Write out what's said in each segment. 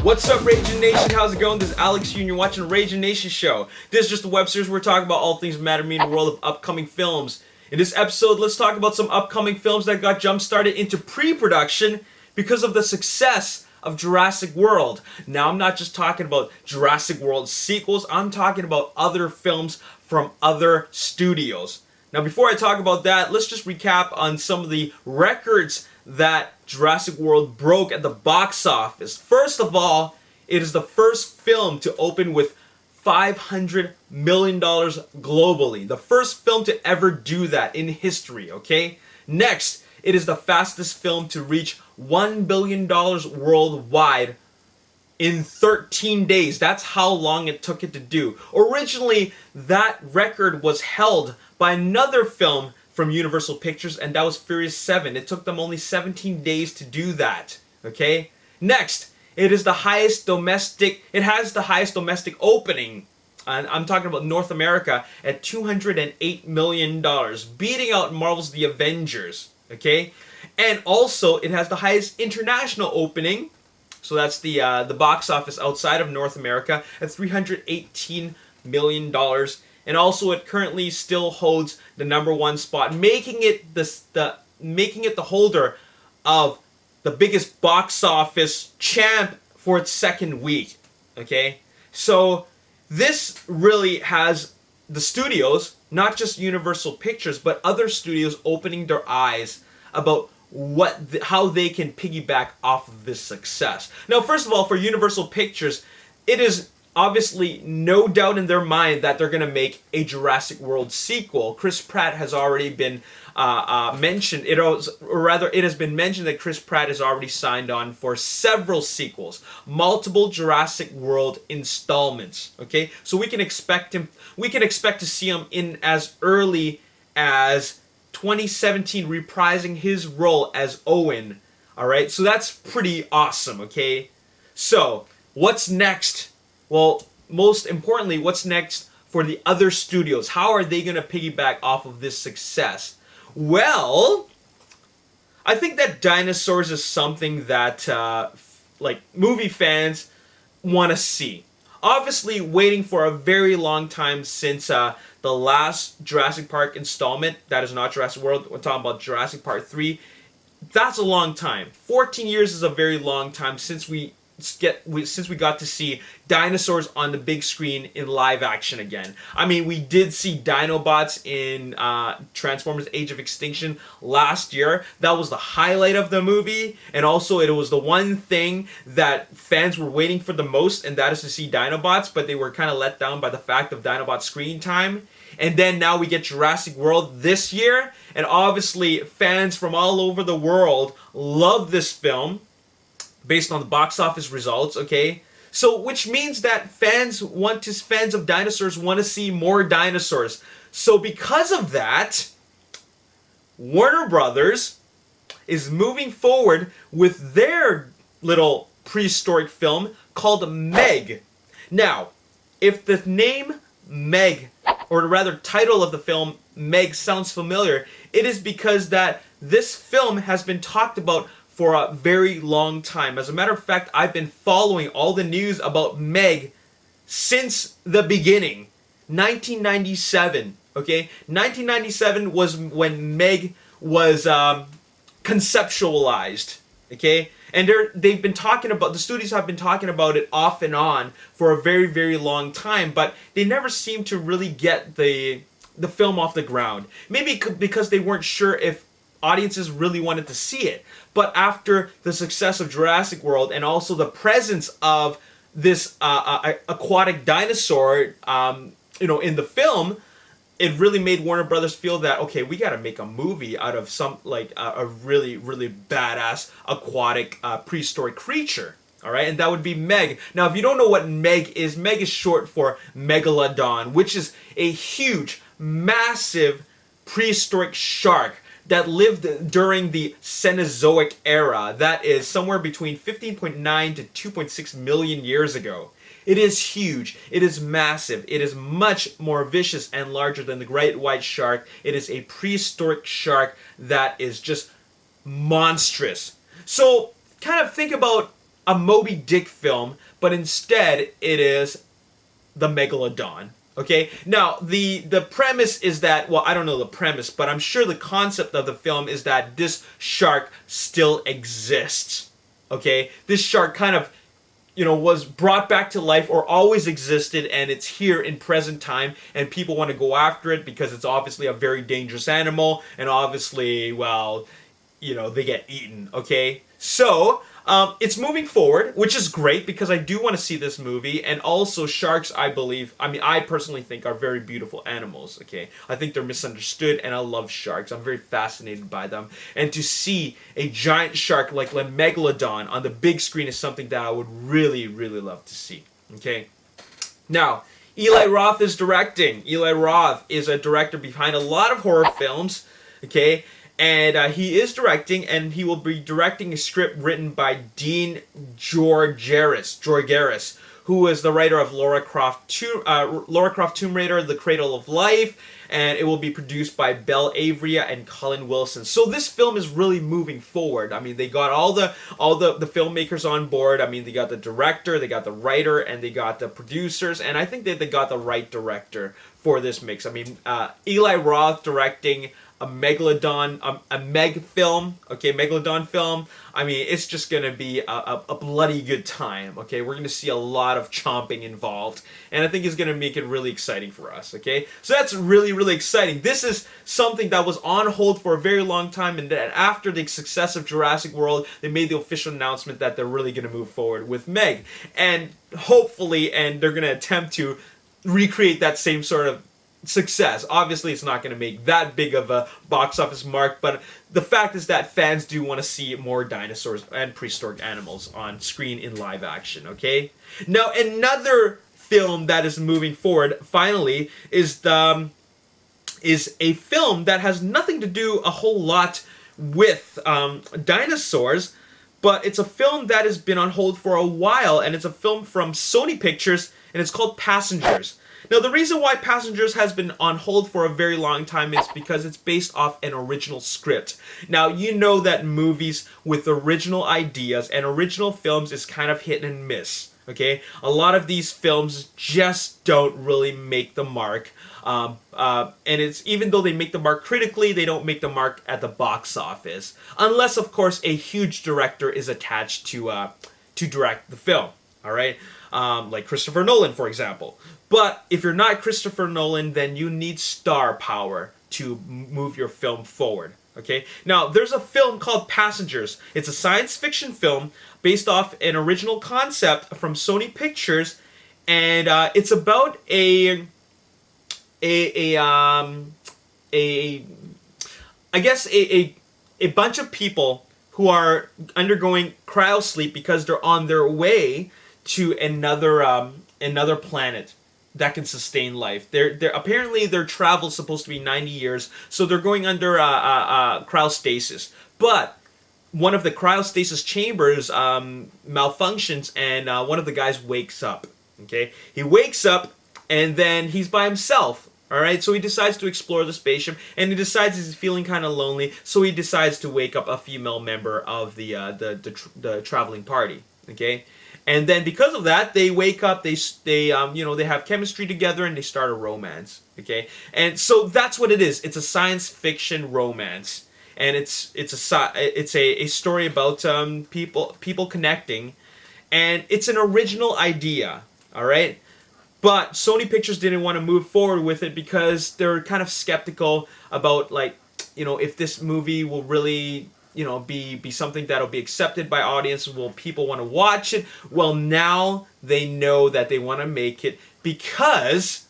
What's up, Ragin Nation? How's it going? This is Alex here, and you're watching Ragin Nation Show. This is just a web series where we're talking about all things that matter to me in the world of upcoming films. In this episode, let's talk about some upcoming films that got jump-started into pre-production because of the success of Jurassic World. Now, I'm not just talking about Jurassic World sequels, I'm talking about other films from other studios. Now, before I talk about that, let's just recap on some of the records that Jurassic World broke at the box office. First of all, it is the first film to open with $500 million globally. The first film to ever do that in history, okay? Next, it is the fastest film to reach $1 billion worldwide in 13 days. That's how long it took it to do. Originally, that record was held by another film from Universal Pictures, and that was Furious 7. It took them only 17 days to do that, okay? Next, it has the highest domestic opening, and I'm talking about North America, at $208 million, beating out Marvel's The Avengers, okay? And also, it has the highest international opening, so that's the box office outside of North America, at $318 million. And also, it currently still holds the #1 spot, making it the holder of the biggest box office champ for its second week. Okay, so this really has the studios, not just Universal Pictures, but other studios opening their eyes about how they can piggyback off of this success. Now, first of all, for Universal Pictures, it is obviously no doubt in their mind that they're going to make a Jurassic World sequel. Chris Pratt has already been mentioned. It has been mentioned that Chris Pratt is already signed on for several sequels, multiple Jurassic World installments. Okay, so we can expect to see him in as early as 2017, reprising his role as Owen. All right, so that's pretty awesome. Okay, so what's next? Well, most importantly, what's next for the other studios? How are they going to piggyback off of this success? Well, I think that dinosaurs is something that movie fans want to see. Obviously, waiting for a very long time since the last Jurassic Park installment, that is not Jurassic World, we're talking about Jurassic Park 3, that's a long time. 14 years is a very long time since we got to see dinosaurs on the big screen in live action again. I mean, we did see Dinobots in Transformers Age of Extinction last year. That was the highlight of the movie, and also it was the one thing that fans were waiting for the most, and that is to see Dinobots, but they were kind of let down by the fact of Dinobot screen time. And then now we get Jurassic World this year, and obviously fans from all over the world love this film based on the box office results, okay? So, which means that fans of dinosaurs want to see more dinosaurs. So because of that, Warner Brothers is moving forward with their little prehistoric film called Meg. Now, if the name Meg, or rather title of the film Meg, sounds familiar, it is because that this film has been talked about for a very long time. As a matter of fact, I've been following all the news about Meg since the beginning. 1997, okay? 1997 was when Meg was conceptualized, okay? And the studios have been talking about it off and on for a very, very long time, but they never seem to really get the film off the ground. Maybe because they weren't sure if audiences really wanted to see it. But after the success of Jurassic World and also the presence of this aquatic dinosaur, in the film, it really made Warner Brothers feel that, okay, we got to make a movie out of some a really, really badass aquatic prehistoric creature. All right, and that would be Meg. Now, if you don't know what Meg is short for Megalodon, which is a huge, massive prehistoric shark that lived during the Cenozoic era. That is somewhere between 15.9 to 2.6 million years ago. It is huge. It is massive. It is much more vicious and larger than the great white shark. It is a prehistoric shark that is just monstrous. So kind of think about a Moby Dick film, but instead it is the Megalodon. Okay, now the premise is that, well, I don't know the premise, but I'm sure the concept of the film is that this shark still exists. Okay, this shark kind of, was brought back to life or always existed, and it's here in present time, and people want to go after it because it's obviously a very dangerous animal, and obviously, well, they get eaten. Okay, so it's moving forward, which is great because I do want to see this movie. And also, sharks, I personally think are very beautiful animals. Okay, I think they're misunderstood, and I love sharks. I'm very fascinated by them. And to see a giant shark like the Megalodon on the big screen is something that I would really, really love to see. Okay, now Eli Roth is directing. Eli Roth is a director behind a lot of horror films. Okay. And he is directing, and he will be directing a script written by Dean Georgaris, who is the writer of Lara Croft Tomb Raider, The Cradle of Life, and it will be produced by Belle Avria and Colin Wilson. So this film is really moving forward. I mean, they got all the filmmakers on board. I mean, they got the director, they got the writer, and they got the producers, and I think that they got the right director for this mix. I mean, Eli Roth directing a Megalodon, a Meg film, okay, Megalodon film. I mean, it's just gonna be a bloody good time, okay? We're gonna see a lot of chomping involved, and I think it's gonna make it really exciting for us, okay? So that's really, really exciting. This is something that was on hold for a very long time, and then after the success of Jurassic World, they made the official announcement that they're really gonna move forward with Meg, and hopefully, and they're gonna attempt to recreate that same sort of success. Obviously, it's not going to make that big of a box office mark, but the fact is that fans do want to see more dinosaurs and prehistoric animals on screen in live action, okay? Now, another film that is moving forward, finally, is a film that has nothing to do a whole lot with dinosaurs, but it's a film that has been on hold for a while, and it's a film from Sony Pictures, and it's called Passengers. Now, the reason why Passengers has been on hold for a very long time is because it's based off an original script. Now, you know that movies with original ideas and original films is kind of hit and miss, okay? A lot of these films just don't really make the mark. And it's, even though they make the mark critically, they don't make the mark at the box office. Unless, of course, a huge director is attached to direct the film, all right? Like Christopher Nolan, for example. But if you're not Christopher Nolan, then you need star power to move your film forward. Okay? Now, there's a film called Passengers. It's a science fiction film based off an original concept from Sony Pictures, and it's about a bunch of people who are undergoing cryosleep because they're on their way to another planet that can sustain life. They're apparently their travel is supposed to be 90 years, so they're going under cryostasis. But one of the cryostasis chambers malfunctions, and one of the guys wakes up. Okay, he wakes up, and then he's by himself. All right, so he decides to explore the spaceship, and he decides he's feeling kind of lonely, so he decides to wake up a female member of the traveling party. Okay. And then because of that, they wake up, they have chemistry together, and they start a romance, okay? And so that's what it is. It's a science fiction romance, and it's a story about people connecting, and it's an original idea, all right? But Sony Pictures didn't want to move forward with it because they're kind of skeptical about, like, if this movie will really be something that'll be accepted by audiences. Will people want to watch it? Well, now they know that they want to make it because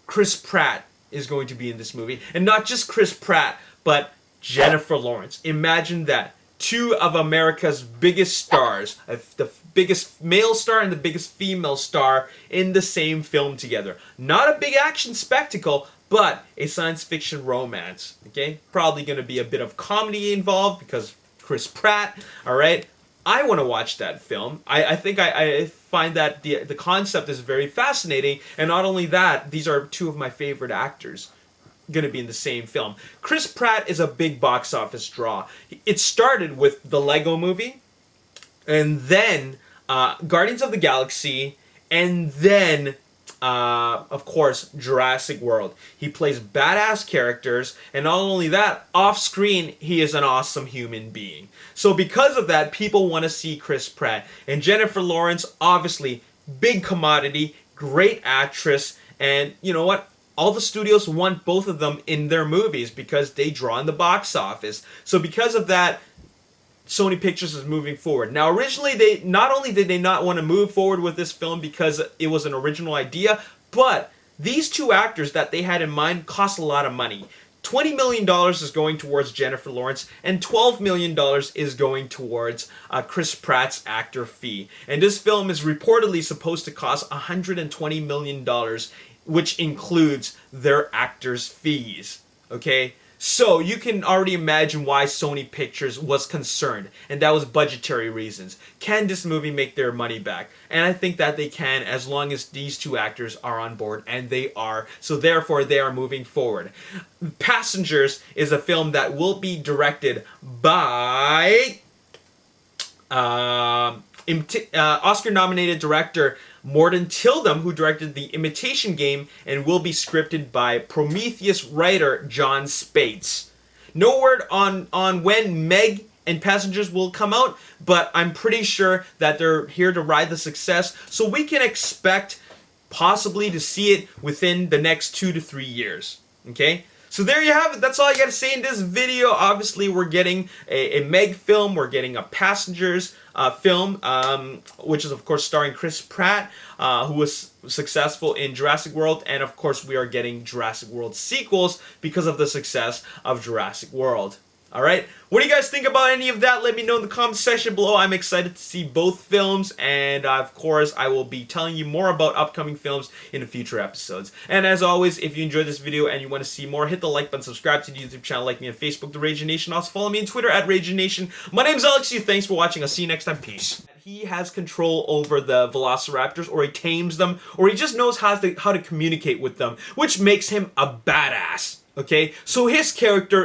Chris Pratt is going to be in this movie. And not just Chris Pratt, but Jennifer Lawrence. Imagine that. Two of America's biggest stars, the biggest male star and the biggest female star in the same film together. Not a big action spectacle, but a science fiction romance, okay? Probably going to be a bit of comedy involved because Chris Pratt, all right? I want to watch that film. I think I find that the concept is very fascinating, and not only that, these are two of my favorite actors going to be in the same film. Chris Pratt is a big box office draw. It started with the Lego movie, and then Guardians of the Galaxy, and then of course, Jurassic World. He plays badass characters, and not only that, off screen, he is an awesome human being. So because of that, people want to see Chris Pratt. And Jennifer Lawrence, obviously, big commodity, great actress, and you know what? All the studios want both of them in their movies because they draw in the box office. So because of that, Sony Pictures is moving forward. Now, originally, they not only did they not want to move forward with this film because it was an original idea, but these two actors that they had in mind cost a lot of money. $20 million is going towards Jennifer Lawrence, and $12 million is going towards Chris Pratt's actor fee. And this film is reportedly supposed to cost $120 million, which includes their actors' fees. Okay? So you can already imagine why Sony Pictures was concerned, and that was budgetary reasons. Can this movie make their money back? And I think that they can, as long as these two actors are on board, and they are. So therefore, they are moving forward. Passengers is a film that will be directed by Oscar-nominated director Morton Tildum, who directed The Imitation Game, and will be scripted by Prometheus writer John Spates. No word on when Meg and Passengers will come out, but I'm pretty sure that they're here to ride the success, so we can expect possibly to see it within the next 2 to 3 years. Okay? So there you have it. That's all I got to say in this video. Obviously, we're getting a Meg film. We're getting a Passengers film, which is, of course, starring Chris Pratt, who was successful in Jurassic World. And, of course, we are getting Jurassic World sequels because of the success of Jurassic World. All right? What do you guys think about any of that? Let me know in the comment section below. I'm excited to see both films, and of course, I will be telling you more about upcoming films in the future episodes. And as always, if you enjoyed this video and you want to see more, hit the like button, subscribe to the YouTube channel, like me on Facebook, The Ragin Nation. Also follow me on Twitter at Ragin Nation. My name's Alex. Thanks for watching. I'll see you next time. Peace. He has control over the velociraptors, or he tames them, or he just knows how to communicate with them, which makes him a badass. Okay? So his character